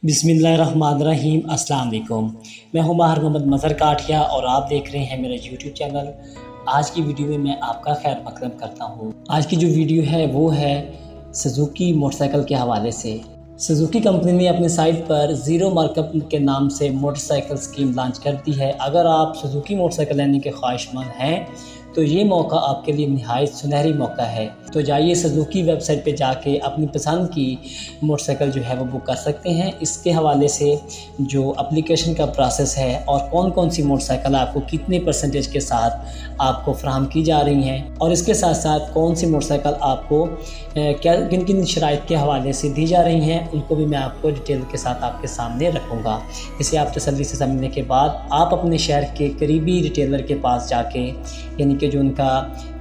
बिस्मिल्लाहिर्रहमानिर्रहीम। अस्सलाम वालेकुम। मैं हूं माहिर मोहम्मद मज़हर काठिया और आप देख रहे हैं मेरा यूट्यूब चैनल। आज की वीडियो में मैं आपका खैर मकदम करता हूं। आज की जो वीडियो है वो है सुजुकी मोटरसाइकिल के हवाले से। सुजुकी कंपनी ने अपनी साइट पर ज़ीरो मार्कअप के नाम से मोटरसाइकिल स्कीम लॉन्च कर दी है। अगर आप सुजुकी मोटरसाइकिल लेने के ख्वाहिशमंद हैं तो ये मौका आपके लिए निहायत सुनहरी मौका है। तो जाइए सुजुकी वेबसाइट पे जाके अपनी पसंद की मोटरसाइकिल जो है वो बुक कर सकते हैं। इसके हवाले से जो एप्लीकेशन का प्रोसेस है और कौन कौन सी मोटरसाइकिल आपको कितने परसेंटेज के साथ आपको फराहम की जा रही हैं और इसके साथ साथ कौन सी मोटरसाइकिल आपको क्या किन किन शराइत के हवाले से दी जा रही हैं, उनको भी मैं आपको डिटेल के साथ आपके सामने रखूँगा। इसे आप तसल्ली से समझने के बाद आप अपने शहर के करीबी रिटेलर के पास जाके, यानी कि जो उनका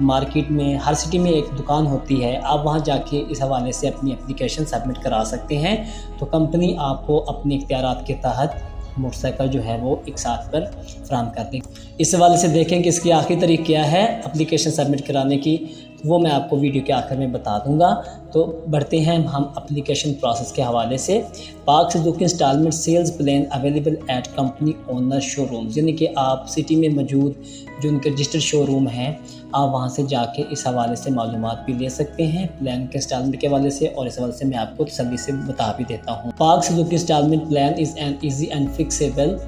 मार्केट में हर सिटी में एक दुकान होती है, आप वहां जाके इस हवाले से अपनी एप्लीकेशन सबमिट करा सकते हैं। तो कंपनी आपको अपने इख्तियारात के तहत मोटरसाइकिल जो है वो एक साथ पर फराहम कर देगी। इस हवाले से देखें कि इसकी आखिरी तारीख क्या है एप्लीकेशन सबमिट कराने की, वो मैं आपको वीडियो के आखिर में बता दूंगा। तो बढ़ते हैं हम एप्लीकेशन प्रोसेस के हवाले से। Pak Suzuki installment sales plan available at company owner showroom, यानी कि आप सिटी में मौजूद जो उनके रजिस्टर्ड शोरूम हैं, आप वहां से जाके इस हवाले से मालूमात भी ले सकते हैं प्लान के इंस्टॉलमेंट के हवाले से। और इस हवाले से मैं आपको तसल्ली से बता भी देता हूँ। Pak Suzuki instalment plan is an easy and fixable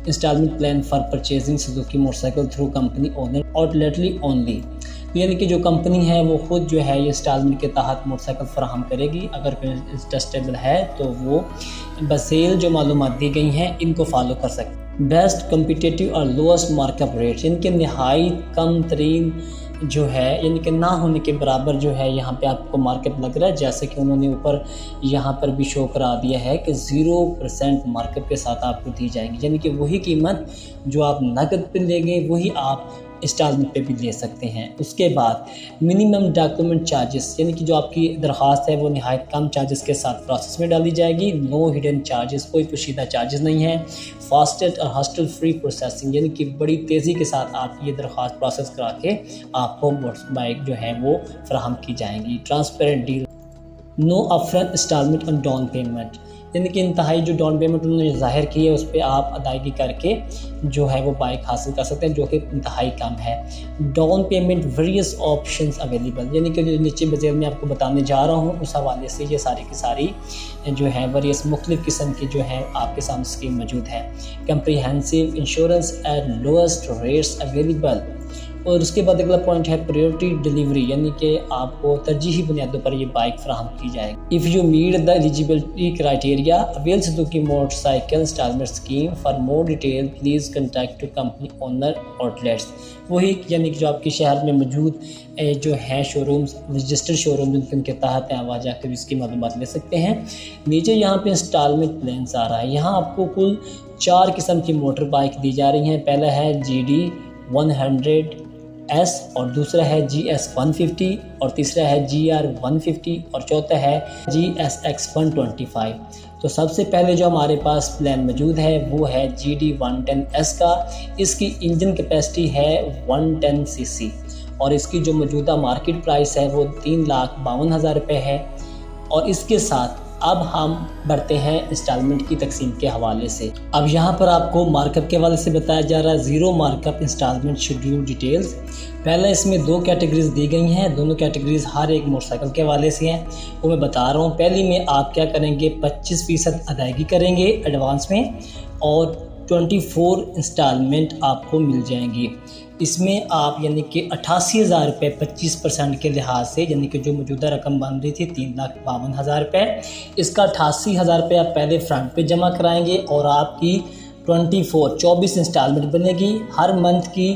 instalment plan for purchasing Suzuki motorcycle through company owner outlets only, यानी कि जो कंपनी है वो खुद जो है ये इंस्टॉलमेंट के तहत मोटरसाइकिल फराहम करेगी। अगर कोई इंटरेस्टेबल है तो वो बसेल जो मालूमात दी गई हैं इनको फॉलो कर सकते। बेस्ट कम्पिटिटिव और लोएस्ट मार्कअप रेट, इनके नहायत कम तरीन जो है, यानी कि ना होने के बराबर जो है यहाँ पे आपको मार्कअप लग रहा है। जैसे कि उन्होंने ऊपर यहाँ पर भी शो करा दिया है कि 0% मार्कअप के साथ आपको दी जाएंगी, यानी कि वही कीमत जो आप नकद पे लेंगे वही आप इंस्टॉलमेंट पे भी ले सकते हैं। उसके बाद मिनिमम डॉक्यूमेंट चार्जेस, यानी कि जो आपकी दरख्वास्त है वो नहायत कम चार्जेस के साथ प्रोसेस में डाली जाएगी। नो हिडन चार्जेस, कोई पोशीदा चार्जेस नहीं है। फास्टेस्ट और हस्टल फ्री प्रोसेसिंग, यानी कि बड़ी तेज़ी के साथ आप ये दरख्वास्त प्रोसेस करा के आपको बाइक जो है वो फराहम की जाएंगी। Transparent deal, no upfront installment on down payment, यानी कि इंतहाई जो डाउन पेमेंट उन्होंने ज़ाहिर की है उस पर आप अदायगी करके जो है वो बाइक हासिल कर सकते हैं, जो कि इंतहाई कम है। Down payment various options available, यानी कि जो नीचे बजेल में आपको बताने जा रहा हूँ उस हवाले से ये सारी की सारी जो है वेरियस मुख्तलिफ किस्म की जो है आपके सामने स्कीम मौजूद है। Comprehensive insurance eight lowest rates available, और उसके बाद अगला पॉइंट है प्रायोरिटी डिलीवरी, यानी कि आपको तरजीही बुनियादों पर ये बाइक फराहम की जाएगी। If you meet the eligibility criteria avail Suzuki motorcycle installment scheme. For more detail please contact to company owner outlets, वही यानी कि जो आपके शहर में मौजूद जो हैं शोरूम्स, रजिस्टर्ड शोरूम जिनके तहत हैं, वहाँ जाकर भी इसकी मालूमात ले सकते हैं। नीचे यहाँ पे इंस्टॉलमेंट प्लान्स आ रहा है। यहाँ आपको कुल 4 किस्म की मोटर बाइक दी जा रही हैं। पहला है GD 100S और दूसरा है GS 150 और तीसरा है GR 150 और चौथा है GSX 125। तो सबसे पहले जो हमारे पास प्लान मौजूद है वो है GD 110S का। इसकी इंजन कैपेसिटी है 110 cc और इसकी जो मौजूदा मार्केट प्राइस है वो 3,52,000 रुपये है। और इसके साथ अब हम बढ़ते हैं इंस्टॉलमेंट की तकसीम के हवाले से। अब यहाँ पर आपको मार्कअप के हवाले से बताया जा रहा है zero markup installment schedule details. पहले इसमें 2 कैटेगरीज दी गई हैं, दोनों कैटेगरीज हर एक मोटरसाइकिल के हवाले से हैं, वो मैं बता रहा हूँ। पहली में आप क्या करेंगे, 25% अदायगी करेंगे एडवांस में और 24 इंस्टॉलमेंट आपको मिल जाएंगी। इसमें आप यानी कि 88,000 रुपये 25% के लिहाज से, यानी कि जो मौजूदा रकम बन रही थी 3,52,000 रुपये, इसका 88,000 रुपये आप पहले फ्रंट पे जमा कराएंगे और आपकी 24 इंस्टॉलमेंट बनेगी। हर मंथ की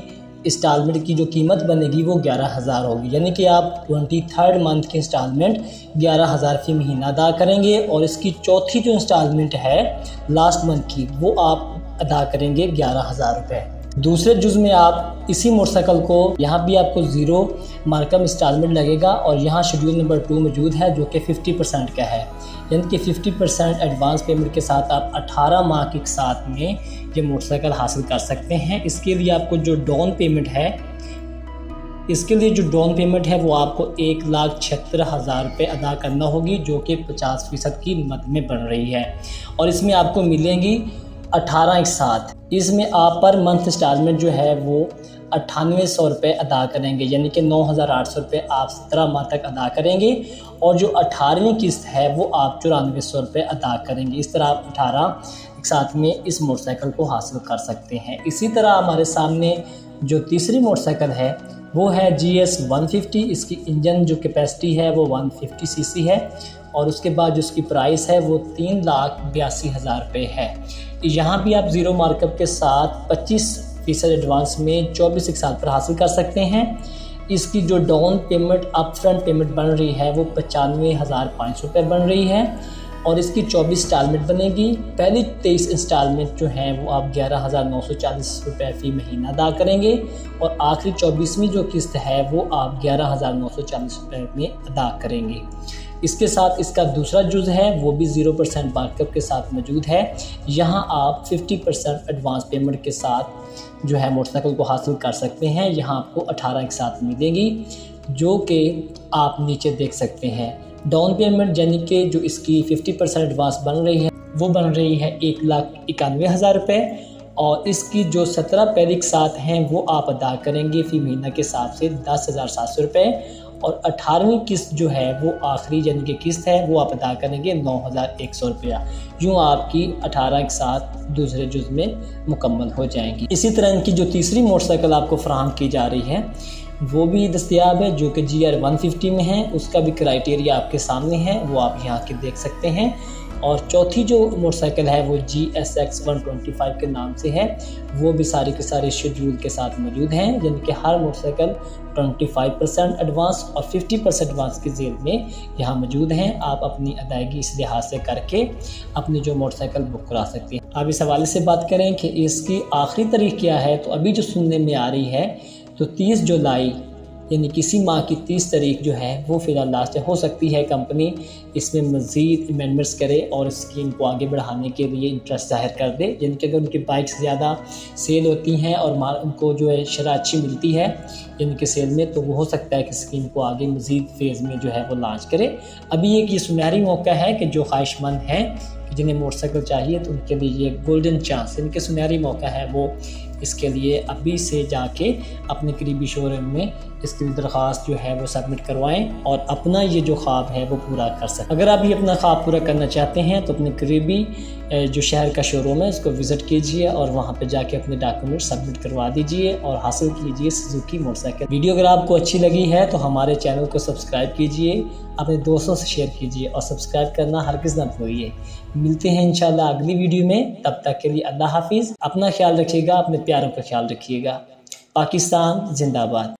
इंस्टॉलमेंट की जो कीमत बनेगी वो 11,000 होगी, यानी कि आप 23rd मंथ की इंस्टॉलमेंट 11,000 फी महीना अदा करेंगे। और इसकी चौथी जो इंस्टॉलमेंट है लास्ट मंथ की वो आप अदा करेंगे 11,000 रुपये। दूसरे जुज़ में आप इसी मोटरसाइकिल को, यहाँ भी आपको ज़ीरो मार्कअप इंस्टॉलमेंट लगेगा और यहाँ शेड्यूल नंबर 2 मौजूद है जो कि 50% का है, यानी कि 50% एडवांस पेमेंट के साथ आप 18 माह के साथ में ये मोटरसाइकिल हासिल कर सकते हैं। इसके लिए आपको जो डाउन पेमेंट है इसके लिए जो डाउन पेमेंट है वो आपको 1,76,000 रुपये अदा करना होगी, जो कि 50% की मद में बन रही है। और इसमें आपको मिलेंगी 18 एक साथ। इसमें आप पर मंथ इंस्टॉलमेंट जो है वो 9800 रुपये अदा करेंगे, यानी कि 9,800 रुपये आप 17 माह तक अदा करेंगे। और जो 18वीं किस्त है वो आप 9400 रुपये अदा करेंगे। इस तरह आप 18 एक साथ में इस मोटरसाइकिल को हासिल कर सकते हैं। इसी तरह हमारे सामने जो तीसरी मोटरसाइकिल है वो है GS 150। इसकी इंजन जो कैपेसिटी है वो 150 सीसी है और उसके बाद जो उसकी प्राइस है वो 3,82,000 रुपये है। यहाँ भी आप ज़ीरो मार्कअप के साथ 25% एडवांस में 24 एक साल पर हासिल कर सकते हैं। इसकी जो down payment up front payment बन रही है वो 95,500 रुपये बन रही है और इसकी 24 इंस्टॉलमेंट बनेगी। पहली 23 इंस्टॉलमेंट जो हैं वो आप 11,940 रुपये फ़ी महीना अदा करेंगे और आखिरी 24वीं जो किस्त है वो आप 11,940 रुपये में अदा करेंगे। इसके साथ इसका दूसरा जुज़ है वो भी 0% मार्कअप के साथ मौजूद है। यहाँ आप 50% एडवांस पेमेंट के साथ जो है मोटरसाइकिल को हासिल कर सकते हैं। यहाँ आपको 18 एक साथ मिलेगी, जो कि आप नीचे देख सकते हैं। डाउन पेमेंट यानी कि जो इसकी 50% एडवांस बन रही है वो बन रही है 1,91,000 रुपये और इसकी जो 17 पहले के साथ हैं वो आप अदा करेंगे फ़ी महीना के हिसाब से 10,700 रुपये और 18वीं किस्त जो है वो आखिरी यानी कि किस्त है वो आप अदा करेंगे 9,100 रुपया। यूँ आपकी 18 के साथ दूसरे जुज़ में मुकम्मल हो जाएंगी। इसी तरह इनकी जो तीसरी मोटरसाइकिल आपको फराहम की जा रही है वो भी दस्तयाब है, जो कि GR 150 में है। उसका भी क्राइटेरिया आपके सामने है, वो आप यहाँ के देख सकते हैं। और चौथी जो मोटरसाइकिल है वो GSX 125 के नाम से है। वो भी सारे के सारे शेड्यूल के साथ मौजूद हैं, यानी कि हर मोटरसाइकिल 25% एडवांस और 50% एडवांस की जेल में यहाँ मौजूद हैं। आप अपनी अदायगी इस लिहाज से करके अपनी जो मोटरसाइकिल बुक करा सकते हैं। अब इस हवाले से बात करें कि इसकी आखिरी तारीख क्या है, तो अभी जो सुनने में आ रही है तो 30 जुलाई यानी किसी माह की 30 तारीख जो है वो फ़िलहाल लास्ट है। हो सकती है कंपनी इसमें मज़ीद अमेंडमेंट्स करे और स्कीम को आगे बढ़ाने के लिए इंटरेस्ट ज़ाहिर कर दे। यानी कि अगर उनकी बाइक्स ज़्यादा सेल होती हैं और उनको जो है शरह अच्छी मिलती है यानी कि सेल में, तो वो हो सकता है कि स्कीम को आगे मज़ीद फेज़ में जो है वो लॉन्च करे। अभी एक ये सुनहरी मौका है कि जो ख्वाहिशमंद हैं कि जिन्हें मोटरसाइकिल चाहिए तो उनके लिए ये गोल्डन चांस यानी कि सुनहरी मौका है, वो इसके लिए अभी से जाके अपने करीबी शोरूम में इसकी दरख्वास्त जो है वो सबमिट करवाएं और अपना ये जो ख्वाब है वो पूरा कर सकें। अगर आप ये अपना ख्वाब पूरा करना चाहते हैं तो अपने करीबी जो शहर का शोरूम है उसको विज़िट कीजिए और वहाँ पे जाके अपने डॉक्यूमेंट सबमिट करवा दीजिए और हासिल कीजिए सुजुकी मोटरसाइकिल। वीडियो अगर आपको अच्छी लगी है तो हमारे चैनल को सब्सक्राइब कीजिए, अपने दोस्तों से शेयर कीजिए और सब्सक्राइब करना हरगिज़ ना भूलिए। मिलते हैं इंशाल्लाह अगली वीडियो में, तब तक के लिए अल्लाह हाफिज़। अपना ख्याल रखिएगा, अपने प्यारों का ख्याल रखिएगा। पाकिस्तान जिंदाबाद।